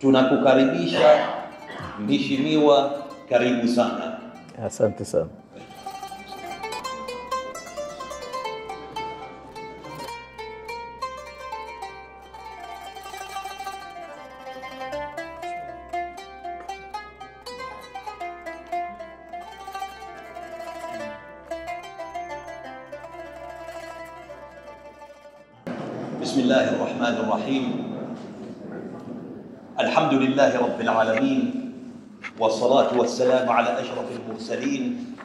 Tunakukaribisha mheshimiwa, karibu sana. Asante sana. بسم الله الرحمن الرحيم. الحمد لله رب العالمين، والصلاة والسلام على أشرف المرسلين،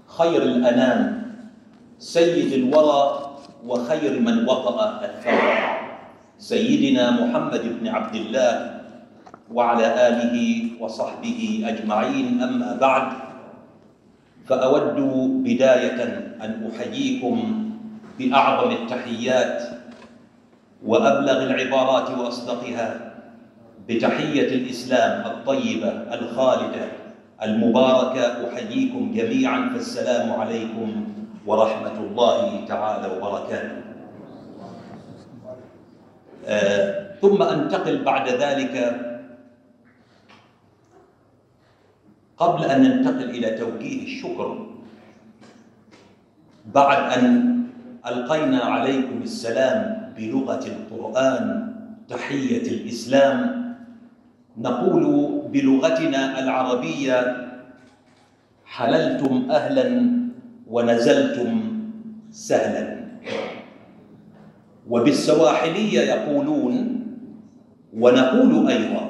خير الأنام، سيد الورى، وخير من وطأ الثرى، سيدنا محمد بن عبد الله وعلى آله وصحبه أجمعين. أما بعد، فأود بداية أن أحييكم بأعظم التحيات وأبلغ العبارات وأصدقها بتحية الإسلام الطيبة الخالدة المباركة. أحييكم جميعا، فالسلام عليكم ورحمة الله تعالى وبركاته. ثم أنتقل بعد ذلك، قبل أن ننتقل إلى توجيه الشكر، بعد أن ألقينا عليكم السلام بلغة القرآن تحية الإسلام، نقول بلغتنا العربية: حللتم أهلا ونزلتم سهلا. وبالسواحلية يقولون ونقول أيضا: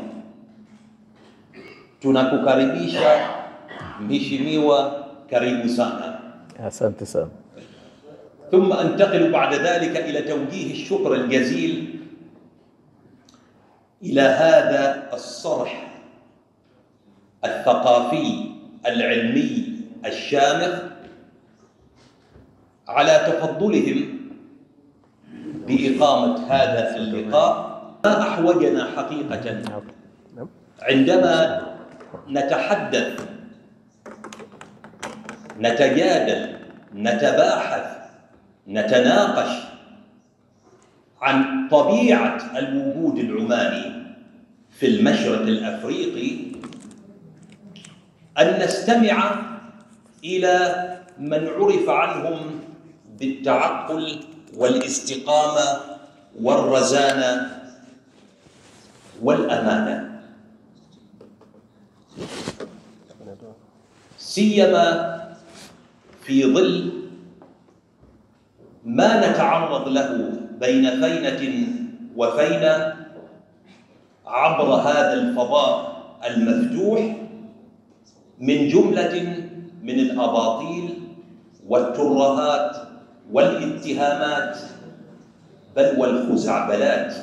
tunakukaribisha mheshimiwa, karibu sana. Asante sana. ثم أنتقل بعد ذلك إلى توجيه الشكر الجزيل إلى هذا الصرح الثقافي العلمي الشامخ على تفضلهم بإقامة هذا اللقاء. ما أحوجنا حقيقة عندما نتحدث، نتجادل، نتباحث، نتناقش عن طبيعة الوجود العماني في المشرق الأفريقي، أن نستمع إلى من عرف عنهم بالتعقل والاستقامة والرزانة والأمانة، سيما في ظل ما نتعرض له بين فينة وفينة عبر هذا الفضاء المفتوح من جملة من الأباطيل والترهات والاتهامات، بل والخزعبلات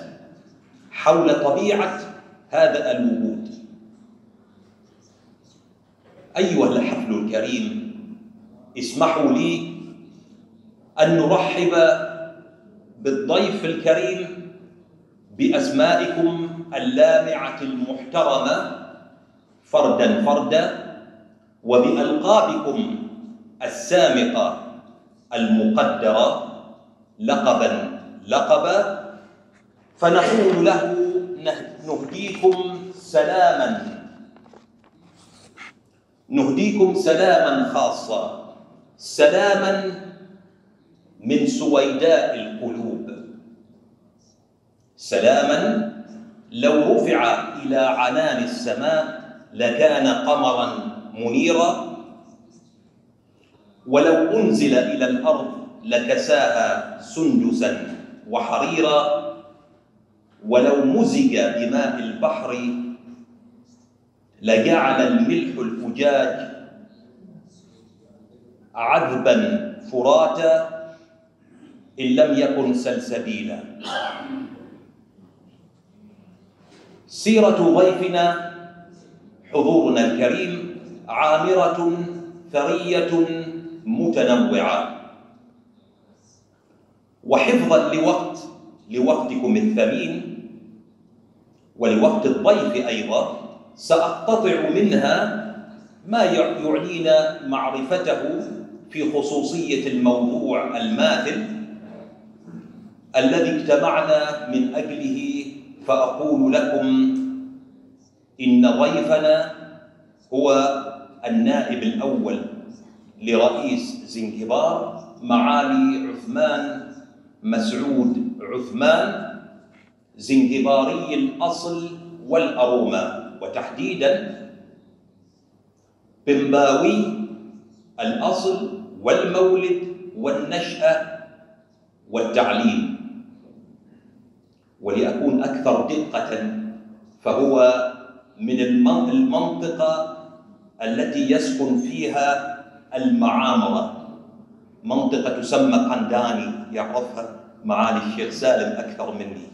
حول طبيعة هذا الوجود. أيها الحفل الكريم، اسمحوا لي أن نرحب بالضيف الكريم بأسمائكم اللامعة المحترمة فردا فردا، وبألقابكم السامقة المقدرة لقبا لقبا، فنقول له: نهديكم سلاما خاصا، سلاما من سويداء القلوب، سلاما لو رفع إلى عنان السماء لكان قمرا منيرا، ولو أنزل إلى الأرض لكساها سندسا وحريرا، ولو مزج بماء البحر لجعل الملح الأجاج عذبا فراتا إن لم يكن سلسبيلا. سيرة ضيفنا حضورنا الكريم عامرة ثرية متنوعة، وحفظا لوقتكم الثمين ولوقت الضيف أيضا، سأقتطع منها ما يعنينا معرفته في خصوصية الموضوع الماثل الذي اجتمعنا من أجله، فأقول لكم إن ضيفنا هو النائب الأول لرئيس زنجبار معالي عثمان مسعود عثمان، زنجباري الأصل والأروما، وتحديداً بمباوي الأصل والمولد والنشأة والتعليم. ولأكون أكثر دقة، فهو من المنطقة التي يسكن فيها المعامرة، منطقة تسمى قنداني، يعرفها معالي الشيخ سالم أكثر مني.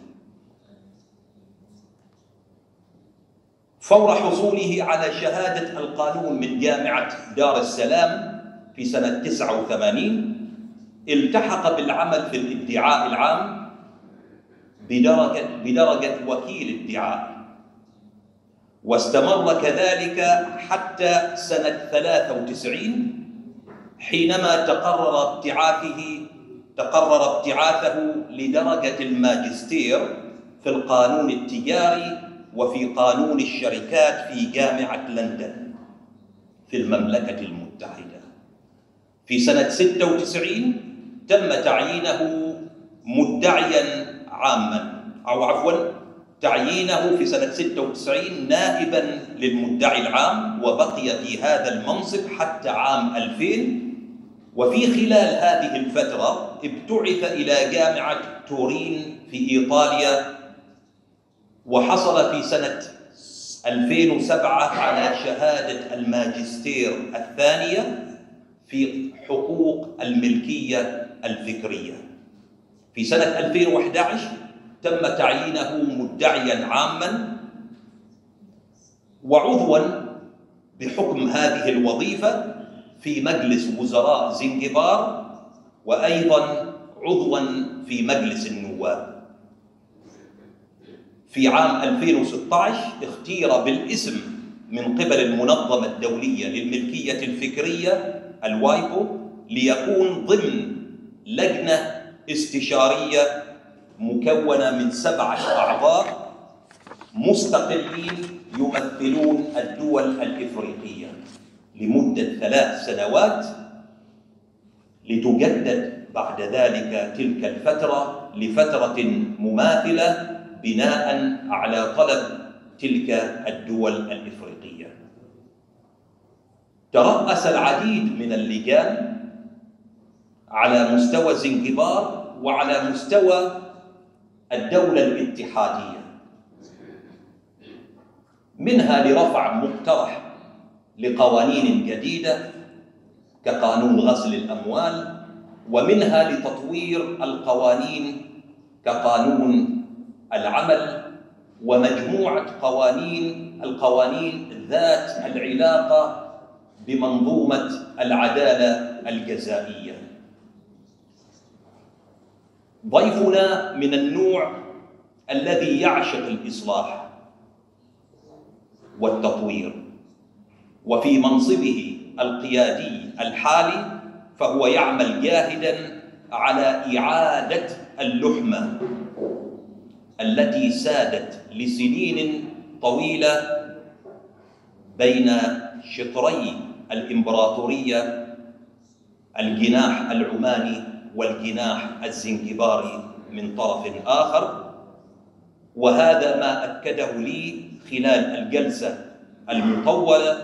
فور حصوله على شهادة القانون من جامعة دار السلام في سنة 89 التحق بالعمل في الادعاء العام بدرجة وكيل ادعاء، واستمر كذلك حتى سنة 93 حينما تقرر ابتعاثه لدرجة الماجستير في القانون التجاري وفي قانون الشركات في جامعة لندن في المملكة المتحدة. في سنة 96 تم تعيينه مدعياً عاماً، أو عفواً تعيينه في سنة 96 نائباً للمدعي العام، وبقي في هذا المنصب حتى عام 2000. وفي خلال هذه الفترة ابتعث إلى جامعة تورين في إيطاليا، وحصل في سنة 2007 على شهادة الماجستير الثانية في حقوق الملكية الفكرية. في سنة 2011 تم تعيينه مدعياً عاماً وعضواً بحكم هذه الوظيفة في مجلس وزراء زنجبار، وأيضاً عضواً في مجلس النواب. في عام 2016 اختير بالاسم من قبل المنظمة الدولية للملكية الفكرية الوايبو ليكون ضمن لجنة استشارية مكونة من 7 أعضاء مستقلين يمثلون الدول الإفريقية لمدة 3 سنوات، لتجدد بعد ذلك تلك الفترة لفترة مماثلة بناء على طلب تلك الدول الإفريقية. ترأس العديد من اللجان على مستوى زنجبار وعلى مستوى الدولة الاتحادية، منها لرفع مقترح لقوانين جديدة كقانون غسل الأموال، ومنها لتطوير القوانين كقانون العمل ومجموعة القوانين ذات العلاقة بمنظومة العدالة الجزائية. ضيفنا من النوع الذي يعشق الإصلاح والتطوير، وفي منصبه القيادي الحالي فهو يعمل جاهداً على إعادة اللحمة التي سادت لسنين طويلة بين شطري الإمبراطورية، الجناح العماني والجناح الزنجباري من طرف آخر. وهذا ما أكده لي خلال الجلسة المطولة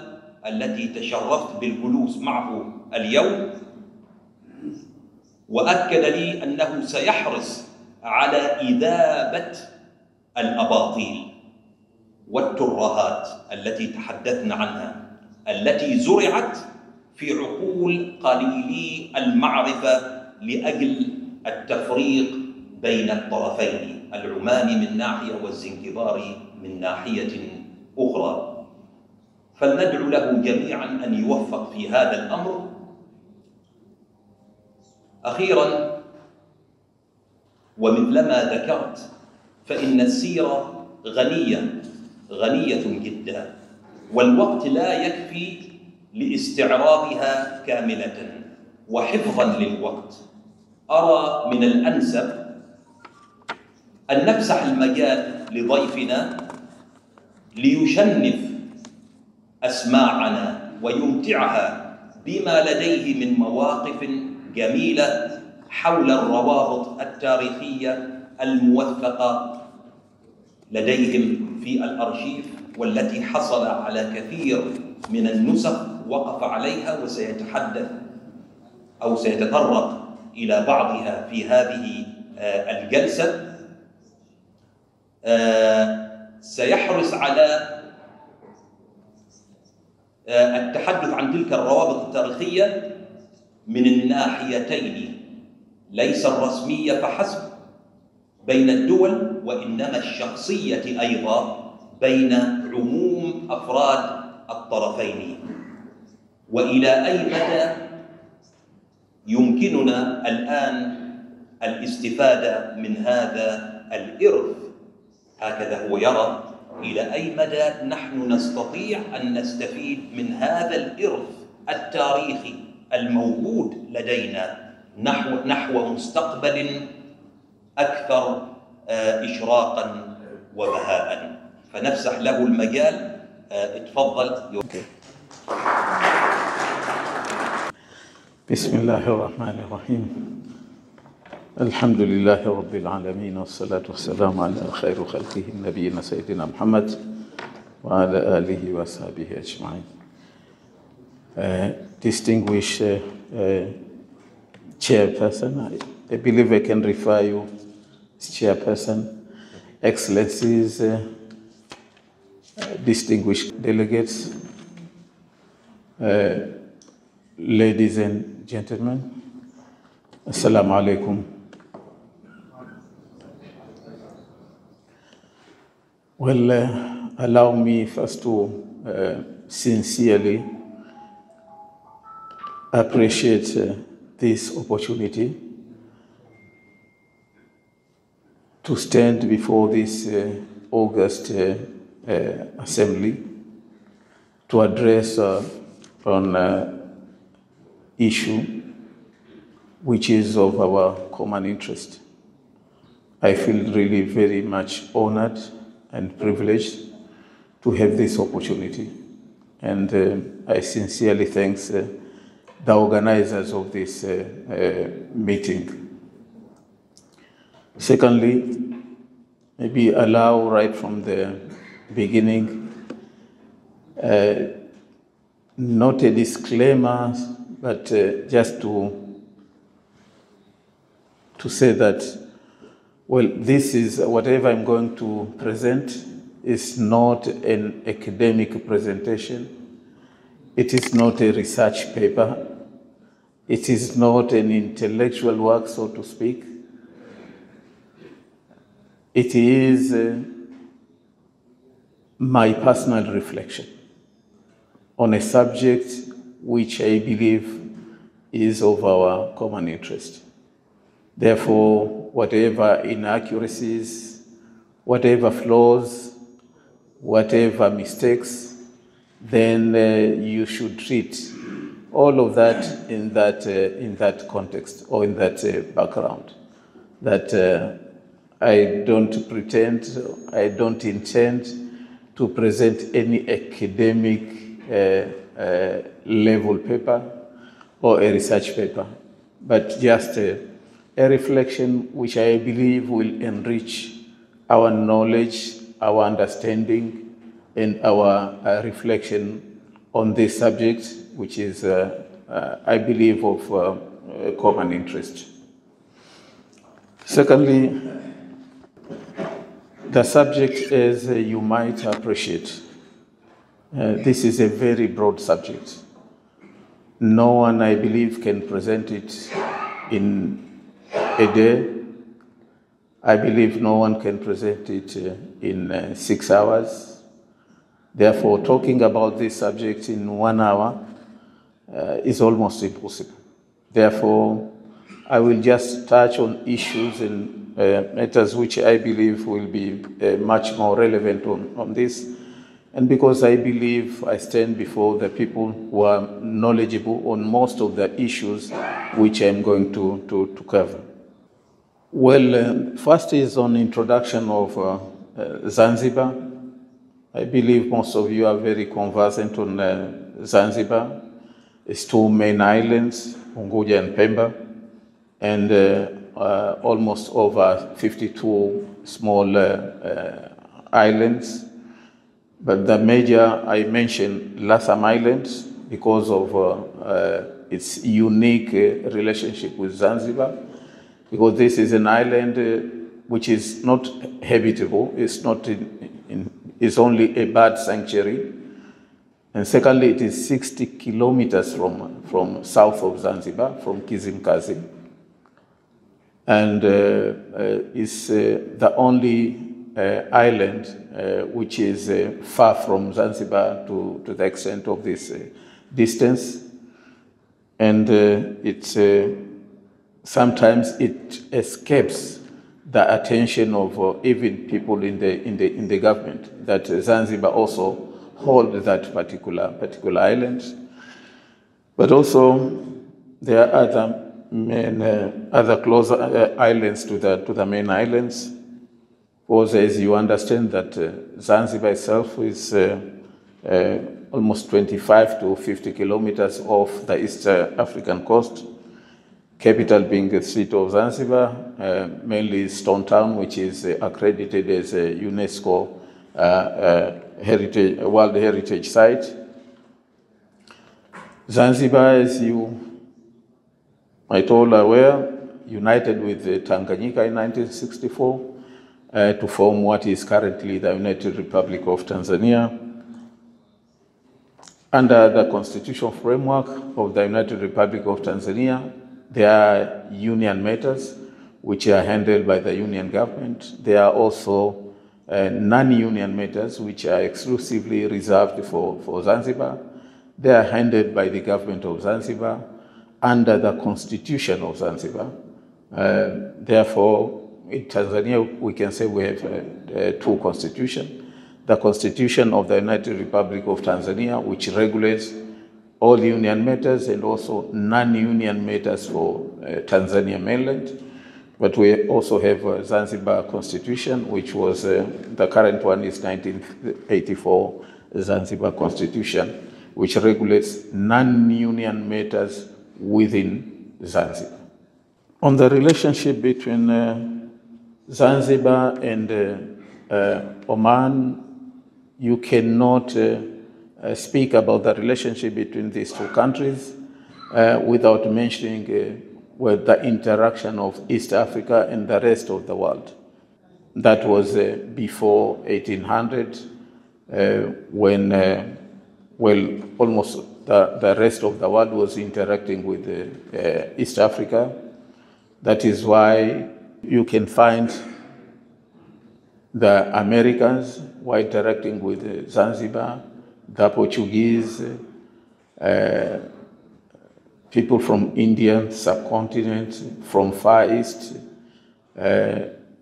التي تشرفت بالجلوس معه اليوم، وأكد لي أنه سيحرص على إذابة الأباطيل والترهات التي تحدثنا عنها، التي زرعت في عقول قليلي المعرفة لأجل التفريق بين الطرفين، العماني من ناحية والزنجباري من ناحية أخرى. فلندعو له جميعاً أن يوفق في هذا الأمر. أخيراً، ومثلما ذكرت فإن السيرة غنية جداً، والوقت لا يكفي لاستعراضها كاملة. وحفظاً للوقت أرى من الأنسب أن نفسح المجال لضيفنا ليشنف أسماعنا ويمتعها بما لديه من مواقف جميلة حول الروابط التاريخية الموثقة لديهم في الأرشيف، والتي حصل على كثير من النسخ وقف عليها، وسيتحدث أو سيتطرق إلى بعضها في هذه الجلسة. سيحرص على التحدث عن تلك الروابط التاريخية من الناحيتين، ليس الرسمية فحسب بين الدول، وإنما الشخصية أيضا بين عموم أفراد الطرفين. وإلى أي مدى يمكننا الآن الاستفادة من هذا الإرث، هكذا هو يرى، إلى أي مدى نحن نستطيع أن نستفيد من هذا الإرث التاريخي الموجود لدينا نحو مستقبل أكثر إشراقاً وبهاءً. فنفسح له المجال. اتفضل. بسم الله الرحمن الرحيم. الحمد لله رب العالمين، والصلاة والسلام على خير خلقه نبينا سيدنا محمد وعلى آله وصحبه أجمعين. Distinguished chairperson, I believe I can refer you as chairperson, excellencies, distinguished delegates, ladies and gentlemen, assalamu alaikum. Well, allow me first to sincerely appreciate this opportunity to stand before this August assembly to address on issue which is of our common interest. I feel really very much honored and privileged to have this opportunity, and I sincerely thank the organizers of this meeting. Secondly, maybe allow right from the beginning, not a disclaimer, but just to say that, well, this is whatever I'm going to present is not an academic presentation. It is not a research paper. It is not an intellectual work, so to speak. It is my personal reflection on a subject which I believe is of our common interest. Therefore, whatever inaccuracies, whatever flaws, whatever mistakes, then you should treat all of that in that context or in that background. That I don't pretend, I don't intend to present any academic level paper or a research paper, but just a reflection which I believe will enrich our knowledge, our understanding, and our reflection on this subject, which is, I believe, of common interest. Secondly, the subject, as you might appreciate, this is a very broad subject. No one, I believe, can present it in a day. I believe no one can present it in 6 hours. Therefore, talking about this subject in 1 hour is almost impossible. Therefore, I will just touch on issues and matters which I believe will be much more relevant on this. And because I believe I stand before the people who are knowledgeable on most of the issues which I'm going to cover. Well, first is on introduction of Zanzibar. I believe most of you are very conversant on Zanzibar. It's two main islands, Unguja and Pemba, and almost over 52 small islands. But the major, I mentioned Latham Island because of its unique relationship with Zanzibar, because this is an island which is not habitable, it's not it's only a bird sanctuary. And secondly, it is 60 kilometers from south of Zanzibar, from Kizimkazi. And it's the only island which is far from Zanzibar to the extent of this distance. And sometimes it escapes the attention of even people in the government, that Zanzibar also hold that particular island. But also there are other close islands to the main islands. Because as you understand that Zanzibar itself is almost 25 to 50 kilometers off the East African coast, capital being the city of Zanzibar, mainly Stone Town, which is accredited as a UNESCO World Heritage Site. Zanzibar, as you might all aware, united with Tanganyika in 1964 to form what is currently the United Republic of Tanzania. Under the constitutional framework of the United Republic of Tanzania, there are union matters which are handled by the union government. There are also non-union matters which are exclusively reserved for Zanzibar. They are handled by the government of Zanzibar under the constitution of Zanzibar. Therefore, in Tanzania, we can say we have two constitutions. The Constitution of the United Republic of Tanzania, which regulates all union matters and also non-union matters for Tanzania mainland. But we also have a Zanzibar Constitution, which was, the current one is 1984 Zanzibar Constitution, which regulates non-union matters within Zanzibar. On the relationship between Zanzibar and Oman, you cannot speak about the relationship between these two countries without mentioning the interaction of East Africa and the rest of the world. That was before 1800, when, almost the rest of the world was interacting with East Africa. That is why you can find the Americans were interacting with Zanzibar, the Portuguese, people from Indian subcontinent, from Far East,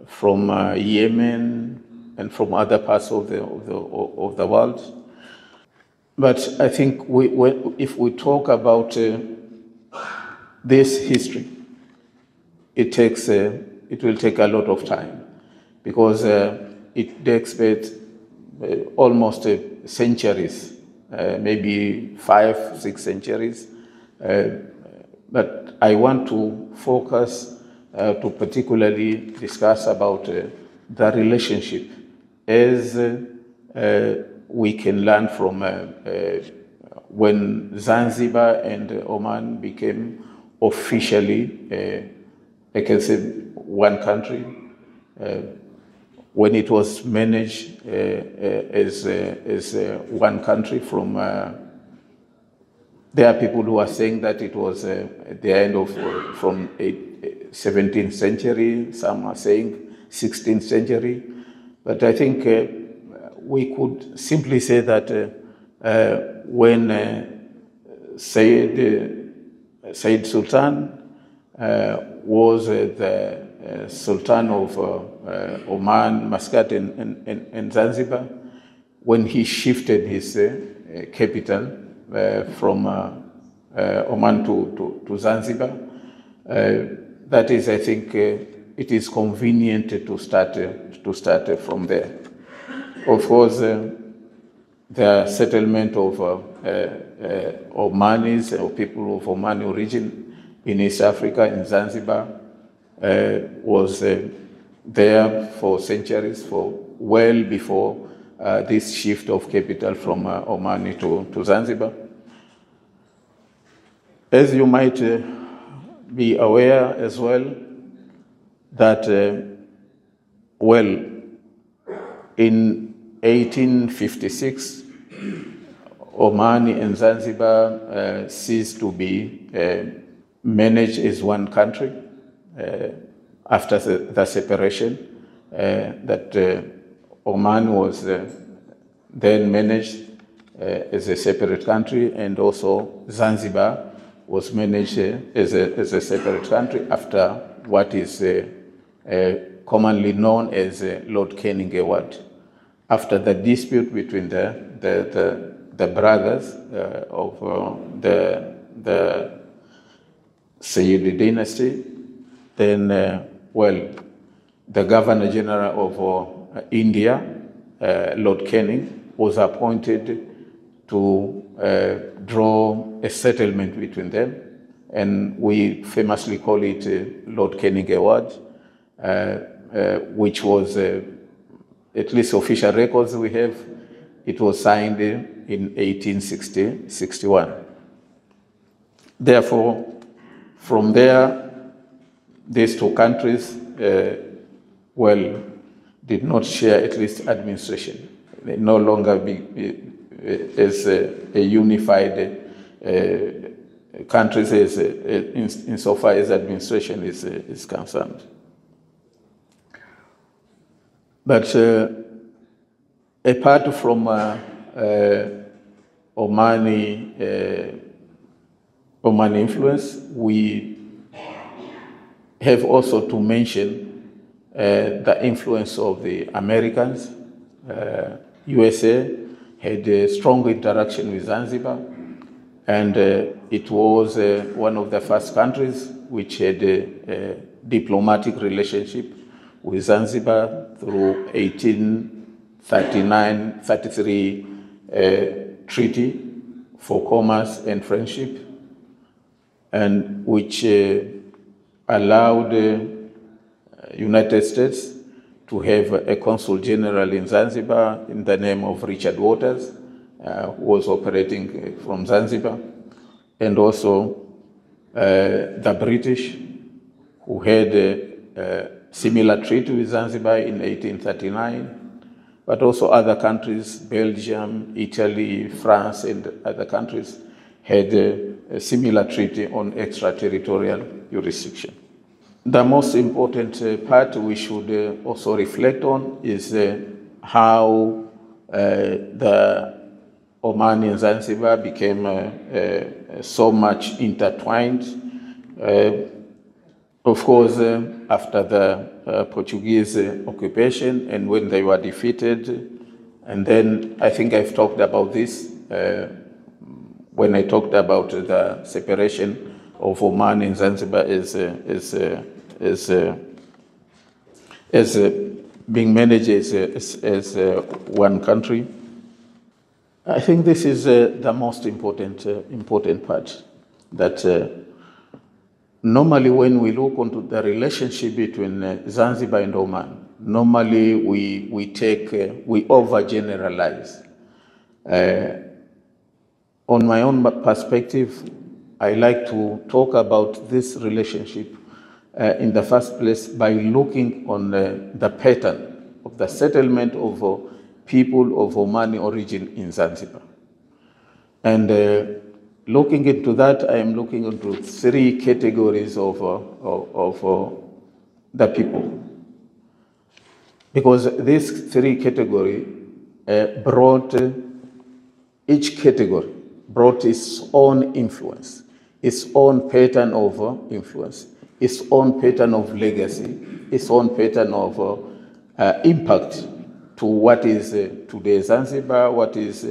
from Yemen, and from other parts of the world. But I think if we talk about this history, it will take a lot of time, because it takes almost centuries, maybe 5-6 centuries. But I want to focus to particularly discuss about the relationship as we can learn from when Zanzibar and Oman became officially, I can say, one country, when it was managed as one country from, there are people who are saying that it was at the end of, from 17th century, some are saying 16th century, but I think we could simply say that when Said Sultan was the Sultan of Oman, Muscat, and Zanzibar, when he shifted his capital from Oman to Zanzibar, that is, I think, it is convenient to start from there. of course, the settlement of Omanis or people of Omani origin in East Africa, in Zanzibar, was there for centuries, for well before this shift of capital from Omani to Zanzibar. As you might be aware as well, that, in 1856, Omani and Zanzibar ceased to be managed as one country after the separation. Oman was then managed as a separate country, and also Zanzibar was managed as a separate country after what is commonly known as Lord Canning Award. After the dispute between the brothers of the Sayyid dynasty, then, the Governor General of India, Lord Canning, was appointed to draw a settlement between them, and we famously call it Lord Canning Award, which was, at least official records we have, it was signed in 1861. Therefore, from there, these two countries, did not share at least administration. They no longer be as a unified countries insofar as administration is concerned. But apart from Omani influence, we have also to mention the influence of the Americans. USA had a strong interaction with Zanzibar, and it was one of the first countries which had a diplomatic relationship with Zanzibar through 1833 treaty for commerce and friendship, and which allowed United States to have a consul general in Zanzibar in the name of Richard Waters, who was operating from Zanzibar, and also the British, who had a similar treaty with Zanzibar in 1839, but also other countries, Belgium, Italy, France, and other countries had a similar treaty on extraterritorial jurisdiction. The most important part we should also reflect on is how the Oman and Zanzibar became so much intertwined. Of course, after the Portuguese occupation and when they were defeated, and then I think I've talked about this when I talked about the separation of Oman and Zanzibar as being managed as one country. I think this is the most important part, that normally when we look into the relationship between Zanzibar and Oman, normally we overgeneralize. On my own perspective, I like to talk about this relationship in the first place by looking on the pattern of the settlement of people of Omani origin in Zanzibar. And looking into that, I am looking into three categories of the people. Because these three categories each category brought its own influence, its own pattern of influence, its own pattern of legacy, its own pattern of impact to what is today Zanzibar, what is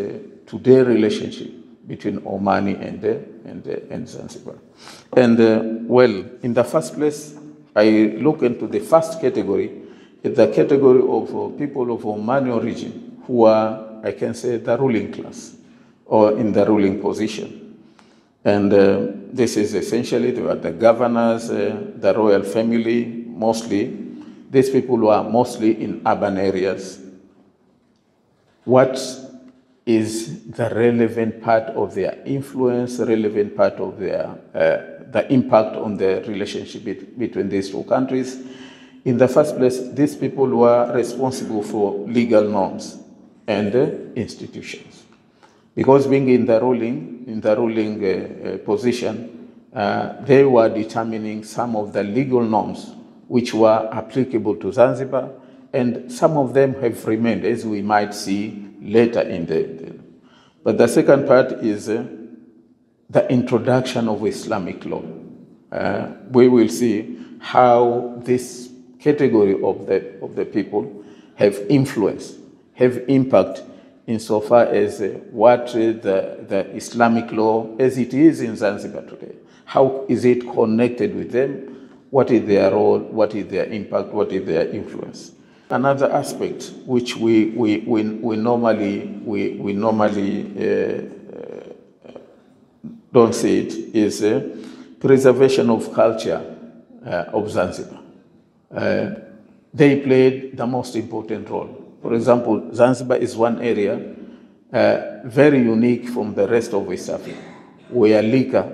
today's relationship between Omani and Zanzibar. And in the first place, I look into the first category, the category of people of Omani origin who are, I can say, the ruling class or in the ruling position. And this is essentially the governors, the royal family, mostly. These people who are mostly in urban areas. What is the relevant part of their influence, relevant part of their the impact on the relationship between these two countries? In the first place, these people were responsible for legal norms and institutions, because being in the ruling position, they were determining some of the legal norms which were applicable to Zanzibar, and some of them have remained, as we might see later in the. But the second part is the introduction of Islamic law. We will see how this category of the people have influence, have impact insofar as what the Islamic law as it is in Zanzibar today, how is it connected with them, what is their role, what is their impact, what is their influence. Another aspect which we normally don't see it is preservation of culture of Zanzibar. They played the most important role. For example, Zanzibar is one area very unique from the rest of West Africa, where liquor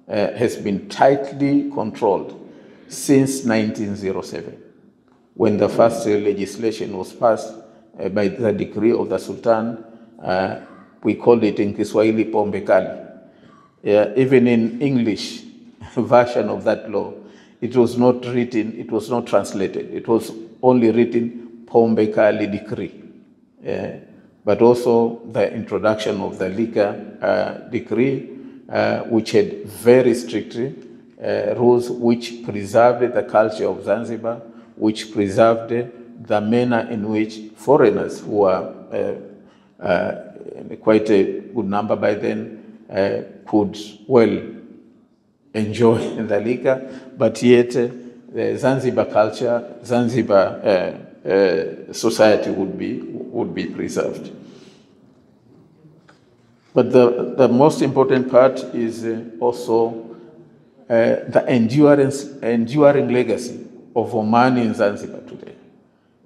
has been tightly controlled since 1907, when the first legislation was passed by the decree of the Sultan. We called it in Kiswahili pombe kali. Even in English version of that law, it was not written, it was not translated. It was only written pombe kali decree. But also the introduction of the liquor decree, which had very strict rules which preserved the culture of Zanzibar, which preserved the manner in which foreigners, who were quite a good number by then, could well enjoy the liquor, but yet the Zanzibar culture, Zanzibar society would be preserved. But the most important part is also the enduring legacy of Oman in Zanzibar today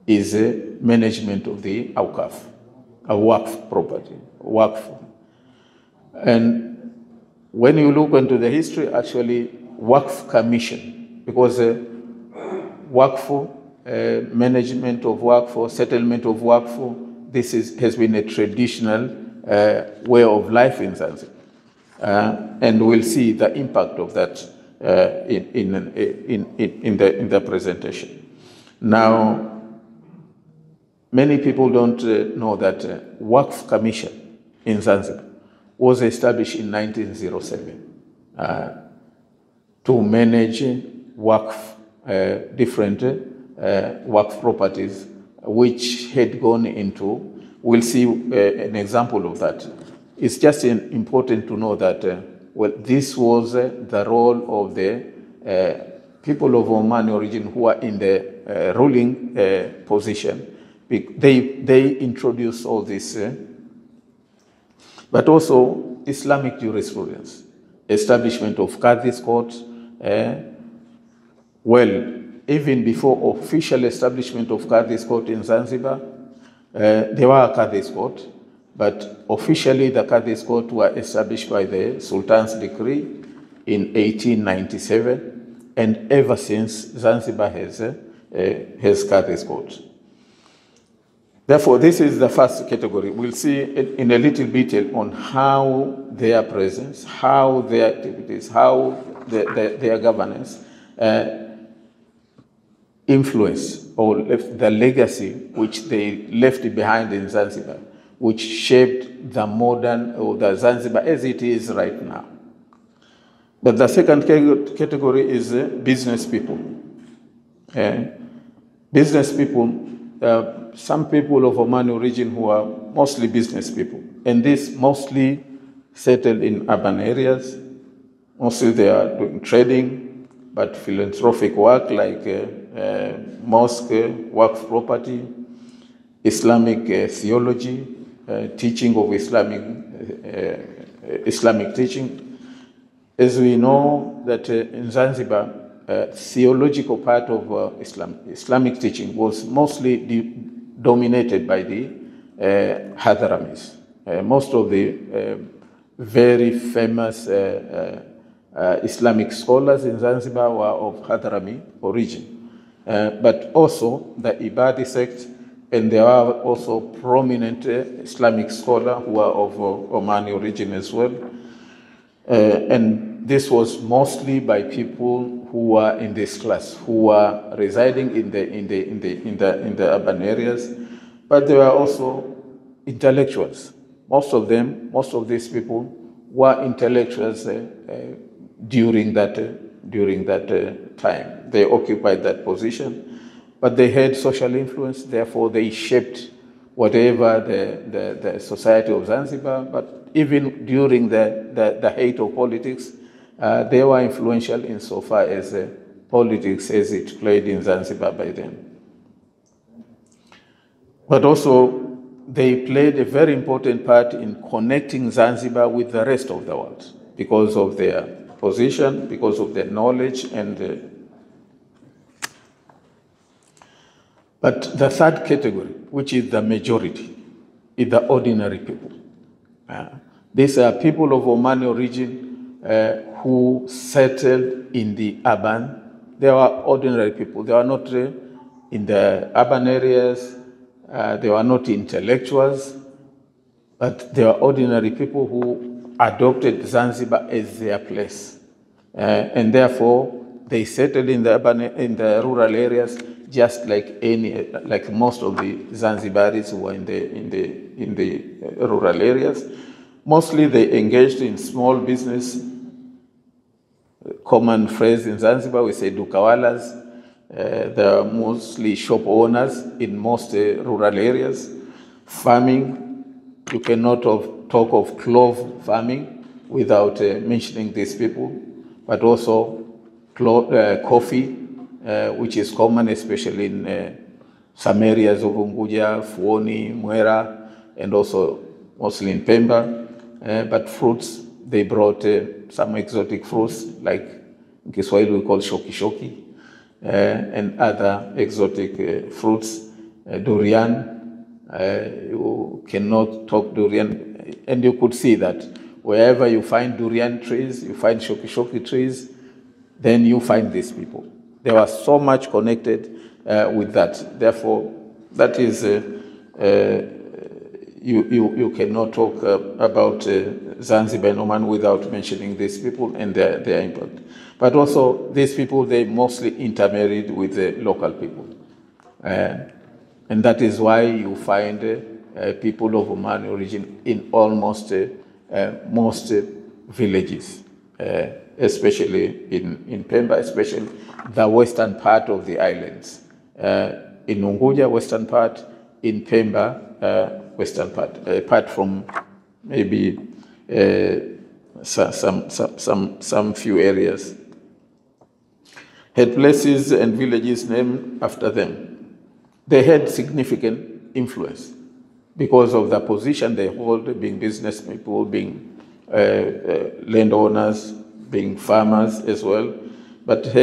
is management of the awqaf, a waqf property, waqf. And when you look into the history, actually, waqf commission, because waqf, management of waqf, settlement of waqf, this has been a traditional way of life in Zanzibar. And we'll see the impact of that in the presentation. Now, many people don't know that Waqf Commission in Zanzibar was established in 1907 to manage Waqf, different Waqf properties which had gone into. We'll see an example of that. It's just important to know that well, this was the role of the people of Oman origin who are in the ruling position. They introduced all this, but also Islamic jurisprudence, establishment of Qadhi's court. Well, even before official establishment of Qadhi's court in Zanzibar, there were Qadhi's court. But officially, the Qadhi's court were established by the Sultan's decree in 1897, and ever since, Zanzibar has Qadhi's court. Therefore, this is the first category. We'll see in a little detail on how their presence, how their activities, how their governance influence or left the legacy which they left behind in Zanzibar, which shaped the modern, or the Zanzibar as it is right now. But the second category is business people. Business people, some people of Oman origin who are mostly business people, and this mostly settled in urban areas. Mostly they are doing trading, but philanthropic work like mosque, work property, Islamic theology, teaching of Islamic teaching. As we know that in Zanzibar, theological part of Islamic teaching was mostly dominated by the Hadramis. Most of the very famous Islamic scholars in Zanzibar were of Hadrami origin. But also the Ibadi sect, and there are also prominent Islamic scholars who are of Omani origin as well. And this was mostly by people who were in this class, who were residing in the urban areas, but there were also intellectuals. Most of these people were intellectuals during that time. They occupied that position, but they had social influence. Therefore, they shaped whatever the society of Zanzibar. But even during the height of politics, they were influential insofar as politics as it played in Zanzibar by then. But also, they played a very important part in connecting Zanzibar with the rest of the world because of their position, because of their knowledge, and but the third category, which is the majority, is the ordinary people. These are people of Omani origin who settled in the urban. They were ordinary people. They were not in the urban areas. They were not intellectuals, but they were ordinary people who adopted Zanzibar as their place. And therefore, they settled in the rural areas, just like most of the Zanzibaris who were in the rural areas. Mostly they engaged in small business. Common phrase in Zanzibar, we say dukawalas. They are mostly shop owners in most rural areas. Farming, you cannot talk of clove farming without mentioning these people, but also coffee, which is common especially in some areas of Unguja, Fuoni, Mwera, and also mostly in Pemba. But fruits, they brought some exotic fruits, like in Kiswahili we call shoki shoki, and other exotic fruits, durian. You cannot talk durian, and you could see that wherever you find durian trees, you find shoki shoki trees, then you find these people. They were so much connected with that. Therefore, that is, you cannot talk about Zanzibar and Oman without mentioning these people and their impact. But also, these people, they mostly intermarried with the local people. And that is why you find people of Oman origin in almost most villages, especially in Pemba, especially the western part of the islands. In Unguja, western part, in Pemba, western part, apart from maybe some few areas. Had places and villages named after them. They had significant influence because of the position they hold, being business people, being landowners, being farmers as well. But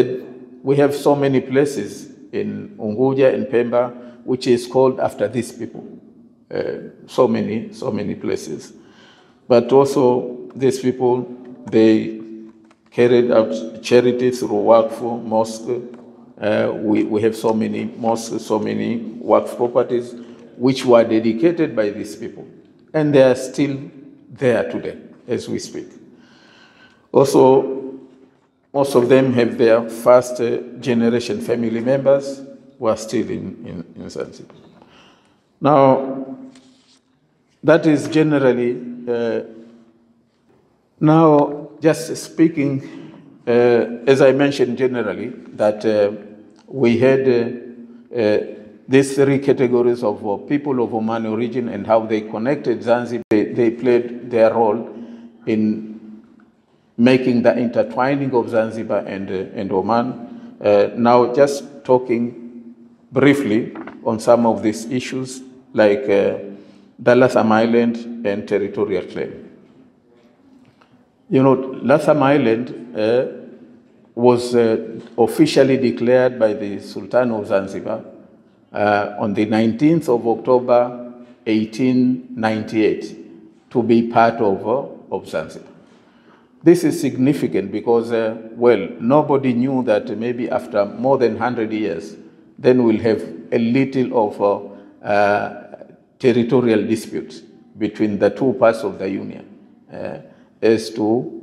we have so many places in Unguja and Pemba which is called after these people. So many places. But also these people, they carried out charity through Waqf, mosque. We have so many mosques, so many Waqf properties, which were dedicated by these people. And they are still there today, as we speak. Also, most of them have their first generation family members who are still in Zanzibar. Now, that is generally, now just speaking, as I mentioned generally, that we had these three categories of people of Omani origin and how they connected Zanzibar. They played their role in making the intertwining of Zanzibar and Oman. Now just talking briefly on some of these issues like the Latham Island and territorial claim. You know, Latham Island was officially declared by the Sultan of Zanzibar on the 19th of October, 1898, to be part of Zanzibar. This is significant because, well, nobody knew that maybe after more than 100 years, then we'll have a little of territorial dispute between the two parts of the Union as to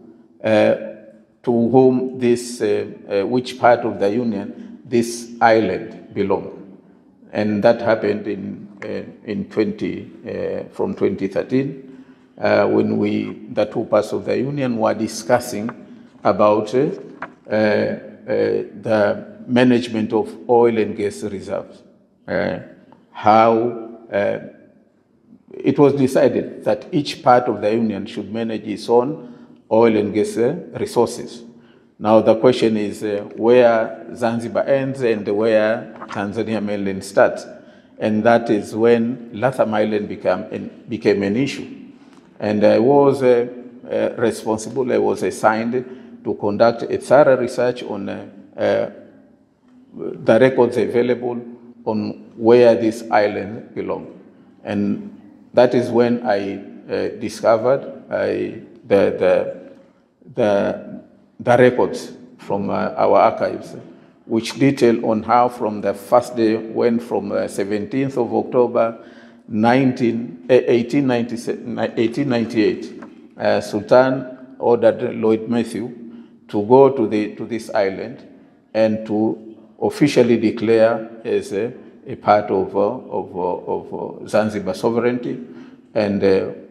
whom this, which part of the Union this island belonged. And that happened from 2013, when the two parts of the Union were discussing about the management of oil and gas reserves. How it was decided that each part of the Union should manage its own oil and gas resources. Now the question is where Zanzibar ends and where Tanzania mainland starts. And that is when Latham Island became an issue. And I was responsible, I was assigned to conduct a thorough research on the records available on where this island belonged. And that is when I discovered the records from our archives, which detail on how from the first day when from 17th of October 1898, Sultan ordered Lloyd Matthew to go to this island and to officially declare as a part of Zanzibar sovereignty. And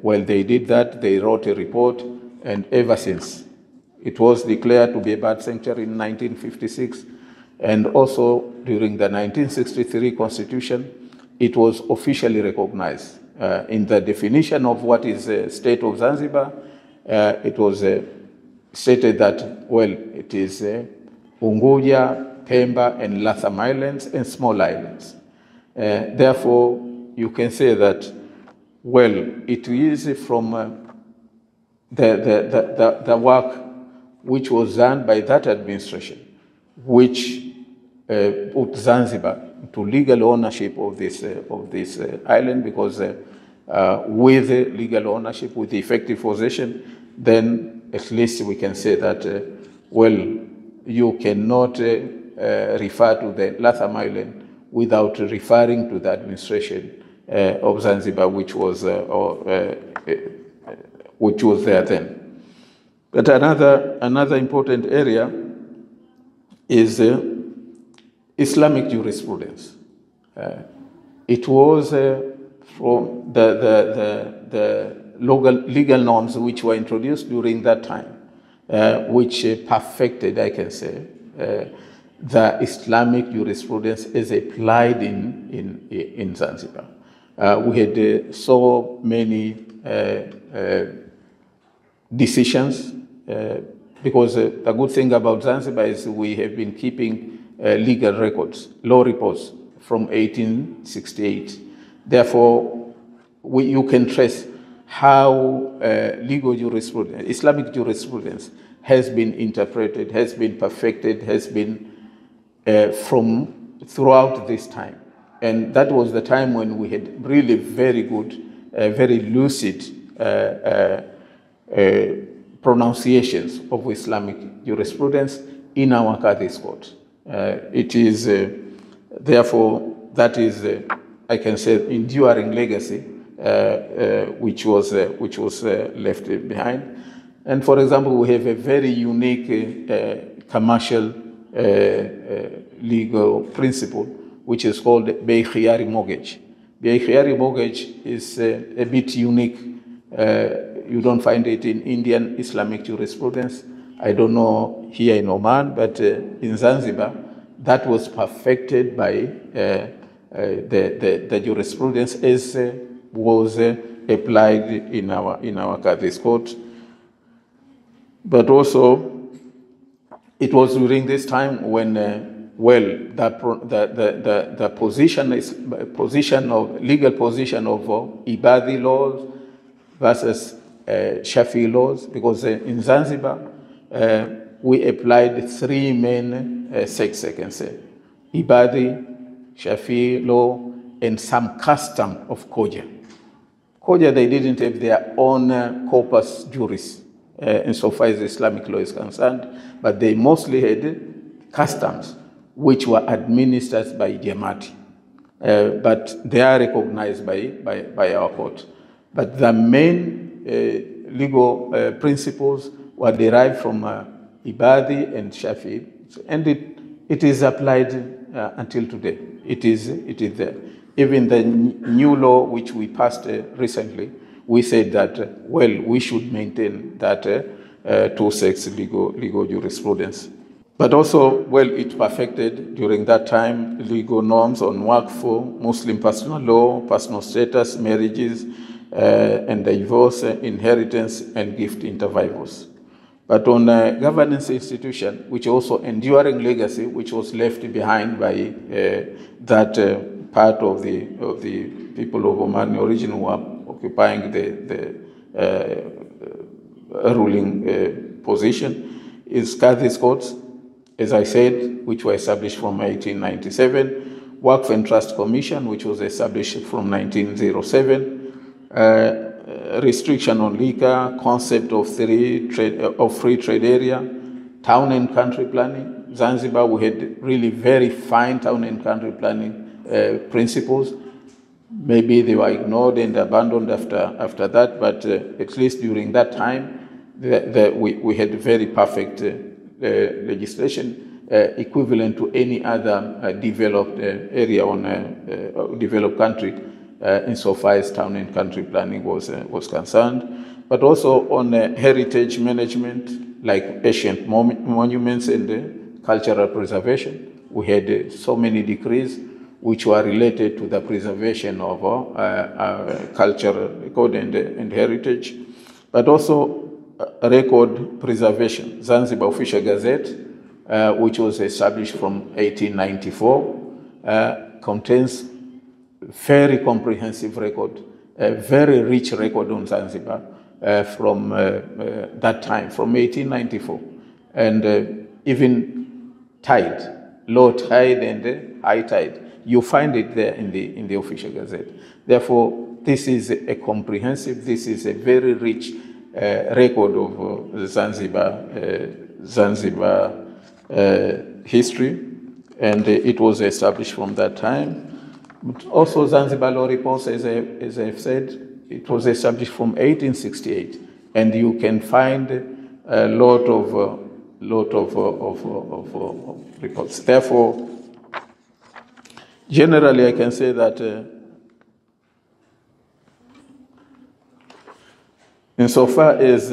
while they did that, they wrote a report, and ever since, it was declared to be a bird sanctuary in 1956, and also during the 1963 Constitution, it was officially recognized. In the definition of what is a state of Zanzibar, it was stated that, well, it is Unguja, Pemba, and Latham Islands, and small islands. Therefore, you can say that, well, it is from the work which was done by that administration, which put Zanzibar to legal ownership of this island, because with legal ownership, with effective possession, then at least we can say that, well, you cannot refer to the Latham Island without referring to the administration of Zanzibar, which was there then. But another important area is Islamic jurisprudence. It was from the legal norms which were introduced during that time, which perfected, I can say, the Islamic jurisprudence as applied in Zanzibar. We had so many decisions, because the good thing about Zanzibar is we have been keeping legal records, law reports from 1868. Therefore, you can trace how legal jurisprudence, Islamic jurisprudence, has been interpreted, has been perfected, has been from throughout this time. And that was the time when we had really very good, very lucid pronunciations of Islamic jurisprudence in our Qadhi's court. It is, therefore, that is, I can say, enduring legacy, which was left behind. And for example, we have a very unique commercial legal principle, which is called Bay Khiyari mortgage. Bay Khiyari mortgage is a bit unique. You don't find it in Indian Islamic jurisprudence. I don't know here in Oman, but in Zanzibar, that was perfected by the jurisprudence as was applied in our Qadhi's court. But also, it was during this time when well, the legal position of Ibadi laws versus Shafi laws, because in Zanzibar we applied three main sects, I can say: Ibadi, Shafi law, and some custom of Koja. Koja, they didn't have their own corpus juris insofar as Islamic law is concerned, but they mostly had customs which were administered by Jamaati. But they are recognized by our court. But the main legal principles were derived from Ibadi and Shafi, and it is applied until today. It is there. Even the new law which we passed recently, we said that, well, we should maintain that two-sex legal jurisprudence. But also, well, it perfected during that time legal norms on waqf, Muslim personal law, personal status, marriages, and divorce, inheritance, and gift intervivals. But on governance institution, which also enduring legacy, which was left behind by that part of the people of Oman, the origin who are occupying the ruling position, is Qadhi's courts, as I said, which were established from 1897, Waqf and Trust Commission, which was established from 1907, restriction on liquor, concept of free trade area, town and country planning. Zanzibar, we had really very fine town and country planning principles. Maybe they were ignored and abandoned after that, but at least during that time, we had very perfect legislation equivalent to any other developed area on a developed country insofar as town and country planning was concerned, but also on heritage management, like ancient monuments and cultural preservation. We had so many decrees which were related to the preservation of cultural record and heritage, but also record preservation. Zanzibar Official Gazette, which was established from 1894, contains very comprehensive record, a very rich record on Zanzibar from that time, from 1894. And even tide, low tide and high tide, you find it there in the Official Gazette. Therefore, this is a comprehensive, this is a very rich record of Zanzibar history, and it was established from that time. But also Zanzibar Law Reports, as I've said, it was established from 1868, and you can find a lot of reports. Therefore, generally, I can say that insofar as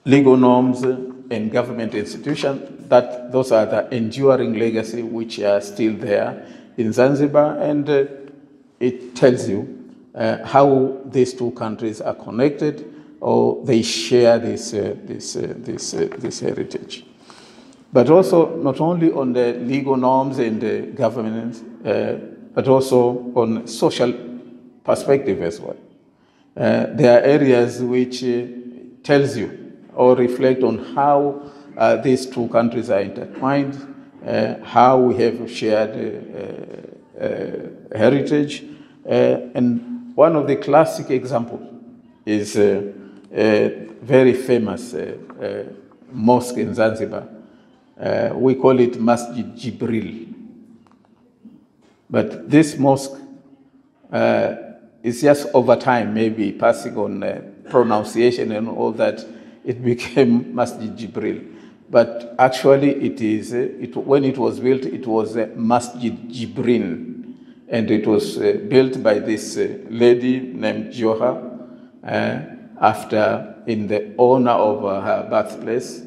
legal norms and government institutions, those are the enduring legacy which are still there in Zanzibar, and it tells you how these two countries are connected, or they share this heritage. But also not only on the legal norms and the governance, but also on social perspective as well. There are areas which tells you or reflect on how these two countries are intertwined, how we have shared heritage. And one of the classic examples is a very famous mosque in Zanzibar. We call it Masjid Jibril. But this mosque is just over time, maybe passing on pronunciation and all that, it became Masjid Jibril. But actually it is, when it was built, it was Masjid Jibrin. And it was built by this lady named Joha, in the honor of her birthplace.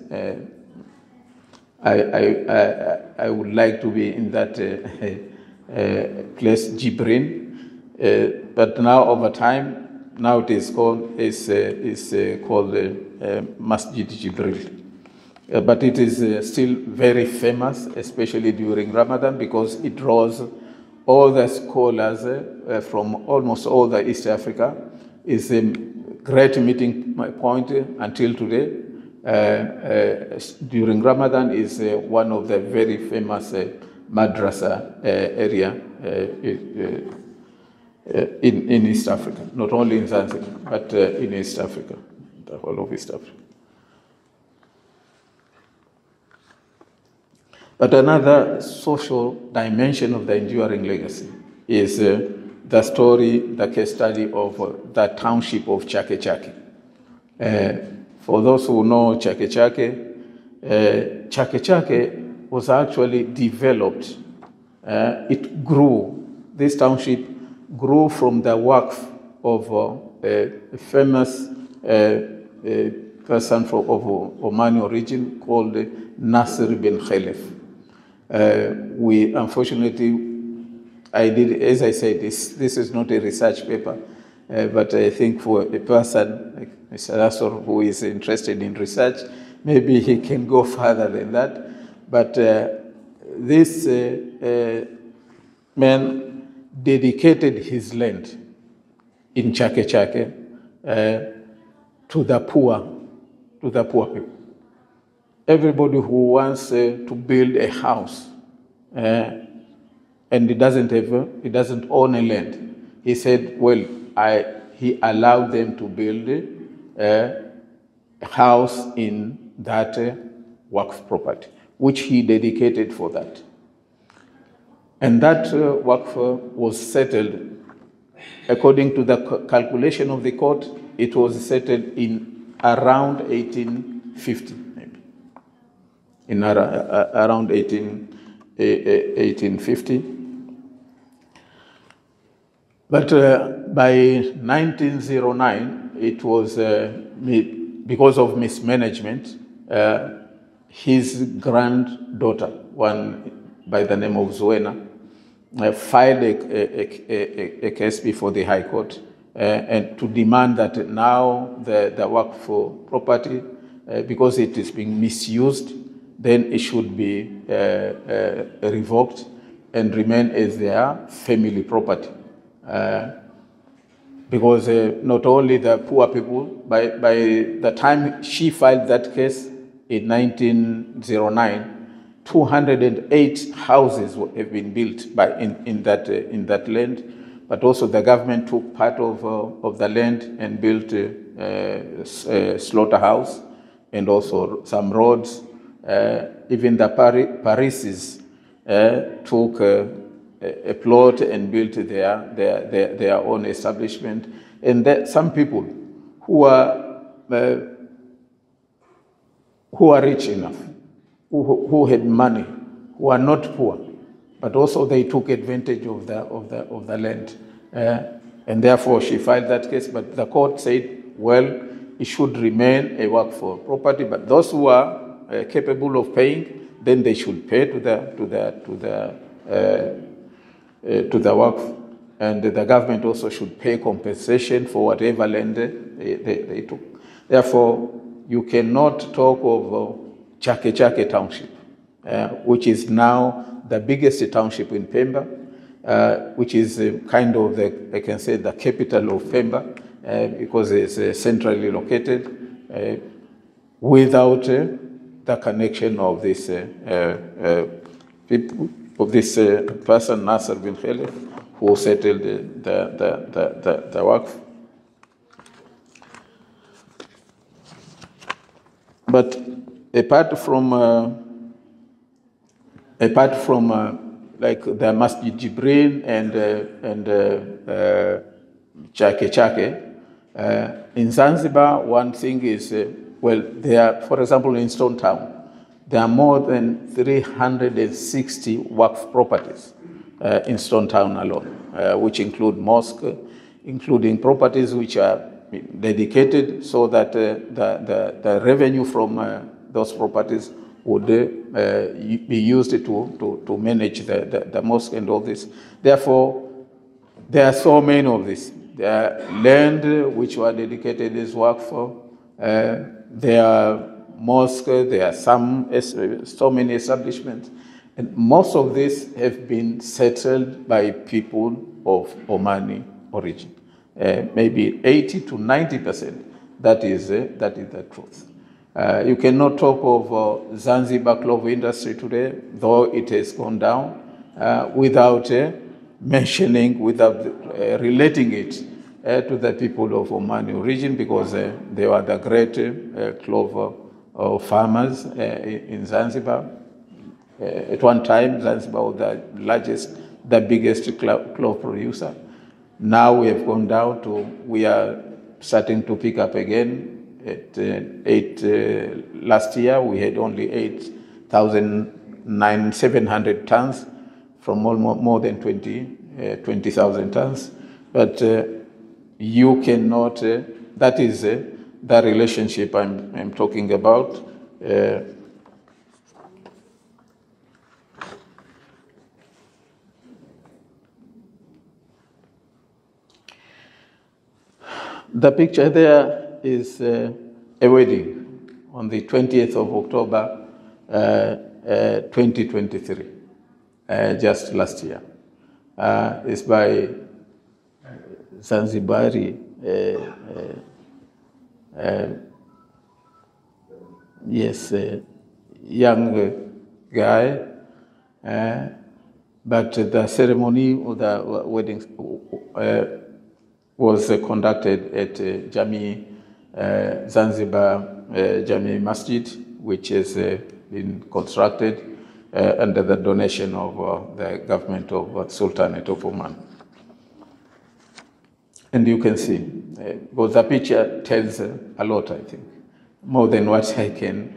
I would like to be in that place, Jibrin. But now over time, now it is called Masjid Jibril. But it is still very famous, especially during Ramadan, because it draws all the scholars from almost all the East Africa. It's a great meeting point until today. During Ramadan is one of the very famous madrasa area in East Africa, not only in Zanzibar, but in East Africa, the whole of East Africa. But another social dimension of the enduring legacy is the story, the case study of the township of Chake Chake. For those who know Chake Chake, Chake Chake was actually developed. It grew. This township grew from the waqf of a famous person of Omani origin called Nasir bin Khalif. We unfortunately, as I said, this is not a research paper, but I think for a person like Mr. Nasser who is interested in research, maybe he can go further than that. But this man dedicated his land in Chake Chake to the poor people. Everybody who wants to build a house and he doesn't own a land, he said, well, he allowed them to build a house in that waqf property, which he dedicated for that. And that waqf was settled, according to the calculation of the court, it was settled in around 1850. In around 1850. But by 1909, it was, because of mismanagement, his granddaughter, one by the name of Zuena, filed a case before the High Court and to demand that now the waqf property, because it is being misused, then it should be revoked and remain as their family property. Because not only the poor people, by the time she filed that case in 1909, 208 houses have been built in that land, but also the government took part of the land and built a slaughterhouse and also some roads. Even the Parisis took a plot and built their own establishment. And some people who are rich enough, who had money, who are not poor, but also they took advantage of the land. And therefore she filed that case, but the court said, well, it should remain a waqf property, but those who are capable of paying, then they should pay to the waqf, and the government also should pay compensation for whatever land they took. Therefore, you cannot talk of Chake Chake Township, which is now the biggest township in Pemba, which is kind of I can say the capital of Pemba, because it's centrally located, without the connection of this people, of this person, Nasser bin Khalif, who settled the waqf. But apart from like the Masjid Jibril and Chake Chake, in Zanzibar, one thing is, well, there, for example, in Stone Town, there are more than 360 waqf properties in Stone Town alone, which include mosque, including properties which are dedicated so that the revenue from those properties would be used to manage the mosque and all this. Therefore, there are so many of this. There are land which were dedicated as waqf. There are mosques, there are so many establishments, and most of these have been settled by people of Omani origin. Maybe 80 to 90%. That is the truth. You cannot talk of Zanzibar cloth industry today, though it has gone down, without mentioning, without relating it to the people of Omani origin, because they were the great cloth farmers in Zanzibar. At one time, Zanzibar was the biggest cloth producer. Now we have gone down to, we are starting to pick up again. Last year we had only 8,700 tons from more than 20,000 tons. But you cannot, that is the relationship I'm talking about. The picture there is a wedding on the 20th of October, 2023, just last year. It's by Zanzibari, young guy, but the ceremony of the wedding was conducted at Zanzibar Jami Masjid, which has been constructed under the donation of the government of Sultanate of Oman. And you can see, because the picture tells a lot, I think, more than what I can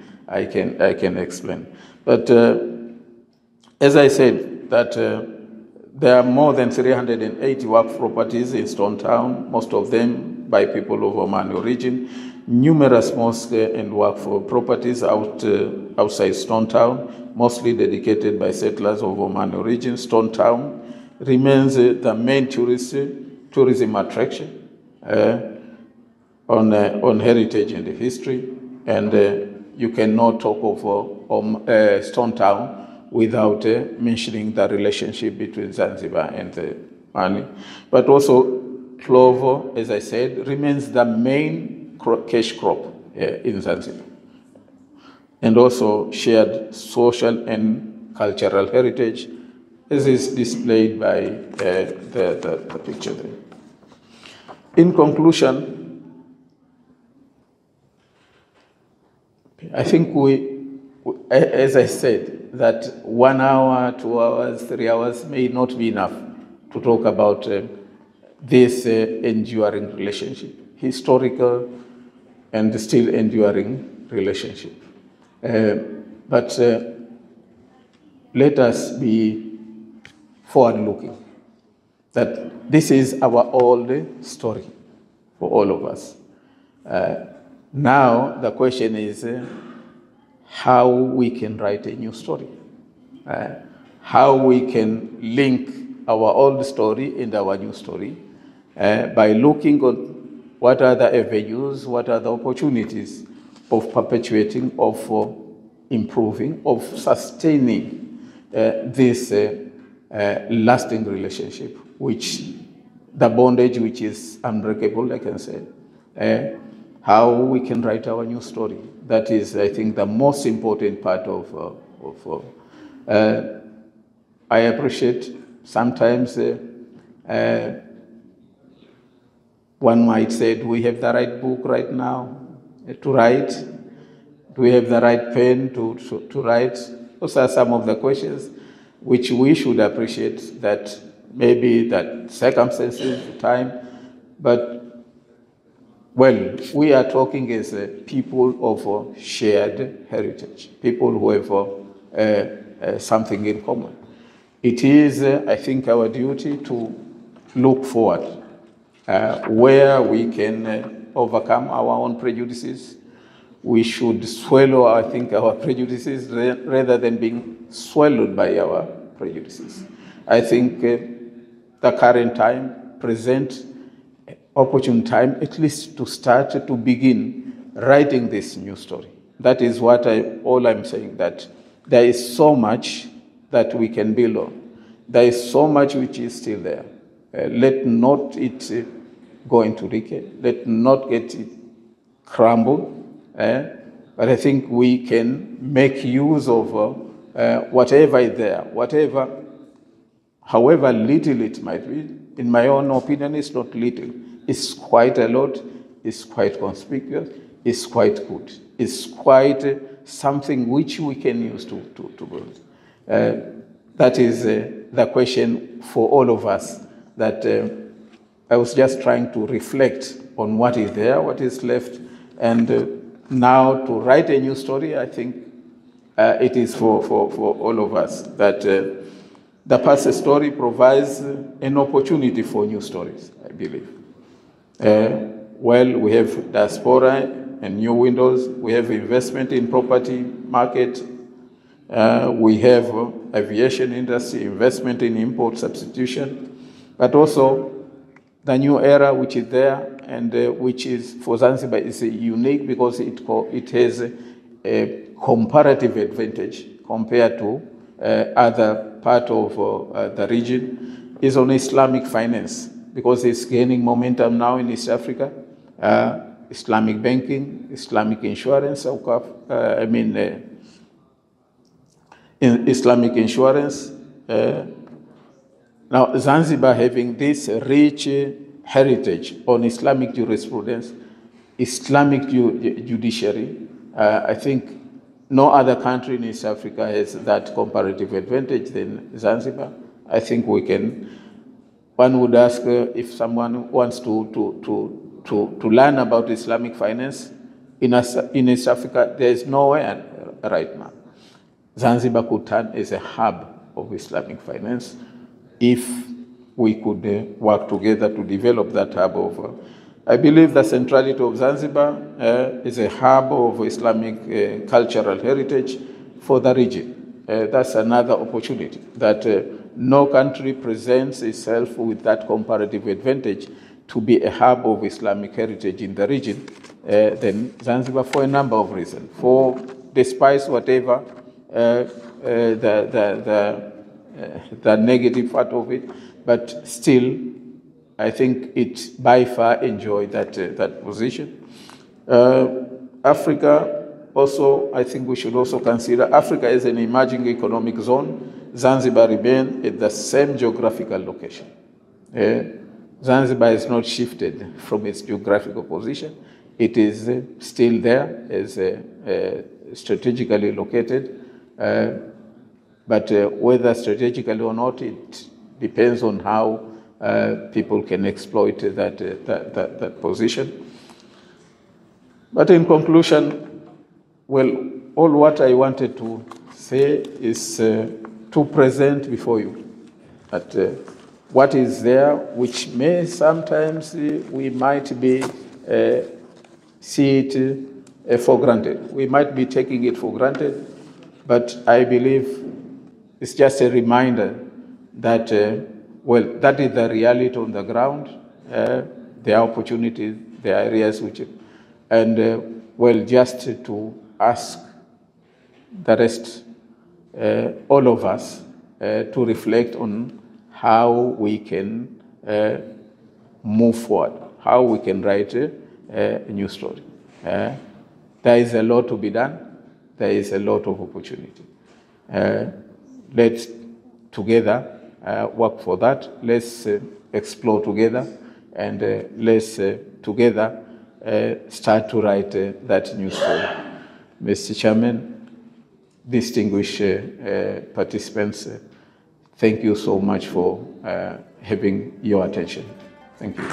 explain. But as I said, that there are more than 380 work properties in Stone Town, most of them by people of Oman origin. Numerous mosques and work properties outside Stone Town, mostly dedicated by settlers of Oman origin. Stone Town remains the main tourism attraction on heritage and history, and you cannot talk of Stone Town without mentioning the relationship between Zanzibar and Mali. But also, clover, as I said, remains the main cash crop in Zanzibar. And also shared social and cultural heritage, as is displayed by the picture there. In conclusion, I think as I said, that 1 hour, 2 hours, 3 hours may not be enough to talk about this enduring relationship, historical and still enduring relationship. But let us be forward-looking, that this is our old story for all of us. Now the question is, how we can write a new story, how we can link our old story and our new story by looking at what are the avenues, what are the opportunities of perpetuating, of improving, of sustaining this lasting relationship, which the bondage which is unbreakable, I can say, how we can write our new story. That is, I think, the most important part of I appreciate sometimes one might say, do we have the right book right now to write? Do we have the right pen to write? Those are some of the questions which we should appreciate, that maybe that circumstances, time, but well, we are talking as people of shared heritage, people who have something in common. It is, I think, our duty to look forward, where we can overcome our own prejudices. We should swallow, I think, our prejudices rather than being swallowed by our prejudices. I think the current time presents opportune time, at least to start to begin writing this new story. That is all I'm saying, that there is so much that we can build on. There is so much which is still there. Let not it go into decay. Let not get it crumble. But I think we can make use of whatever is there, however little it might be. In my own opinion, it's not little. It's quite a lot. It's quite conspicuous. It's quite good. It's quite something which we can use to build. That is the question for all of us, that I was just trying to reflect on what is there, what is left, and now to write a new story. I think it is for all of us, that the past story provides an opportunity for new stories, I believe. Well, we have diaspora and new windows. We have investment in property market. We have aviation industry, investment in import substitution, but also the new era which is there, and which is for Zanzibar is unique because it has a comparative advantage compared to other part of the region, is on Islamic finance, because it's gaining momentum now in East Africa. Islamic banking, Islamic insurance, Islamic insurance. Now, Zanzibar having this rich heritage on Islamic jurisprudence, Islamic judiciary, I think no other country in East Africa has that comparative advantage than Zanzibar. I think we can. One would ask if someone wants to learn about Islamic finance in East Africa, there is nowhere right now. Zanzibar could turn as a hub of Islamic finance if we could work together to develop that hub of. I believe the centrality of Zanzibar is a hub of Islamic cultural heritage for the region. That's another opportunity that no country presents itself with that comparative advantage to be a hub of Islamic heritage in the region than Zanzibar, for a number of reasons. Despite whatever the negative part of it, but still, I think it by far enjoyed that position. Africa also, I think we should also consider Africa as an emerging economic zone. Zanzibar remains at the same geographical location. Zanzibar has not shifted from its geographical position. It is still there as strategically located. But whether strategically or not, it depends on how people can exploit that position. But in conclusion, well, all what I wanted to say is to present before you that what is there, which may sometimes we might be see it for granted. We might be taking it for granted, but I believe it's just a reminder that, well, that is the reality on the ground. There are opportunities, there are areas which, and well, just to ask the rest, all of us, to reflect on how we can move forward, how we can write a new story. There is a lot to be done. There is a lot of opportunity. Let's together work for that. Let's explore together, and let's together start to write that new story. Mr. Chairman, distinguished participants, thank you so much for having your attention. Thank you.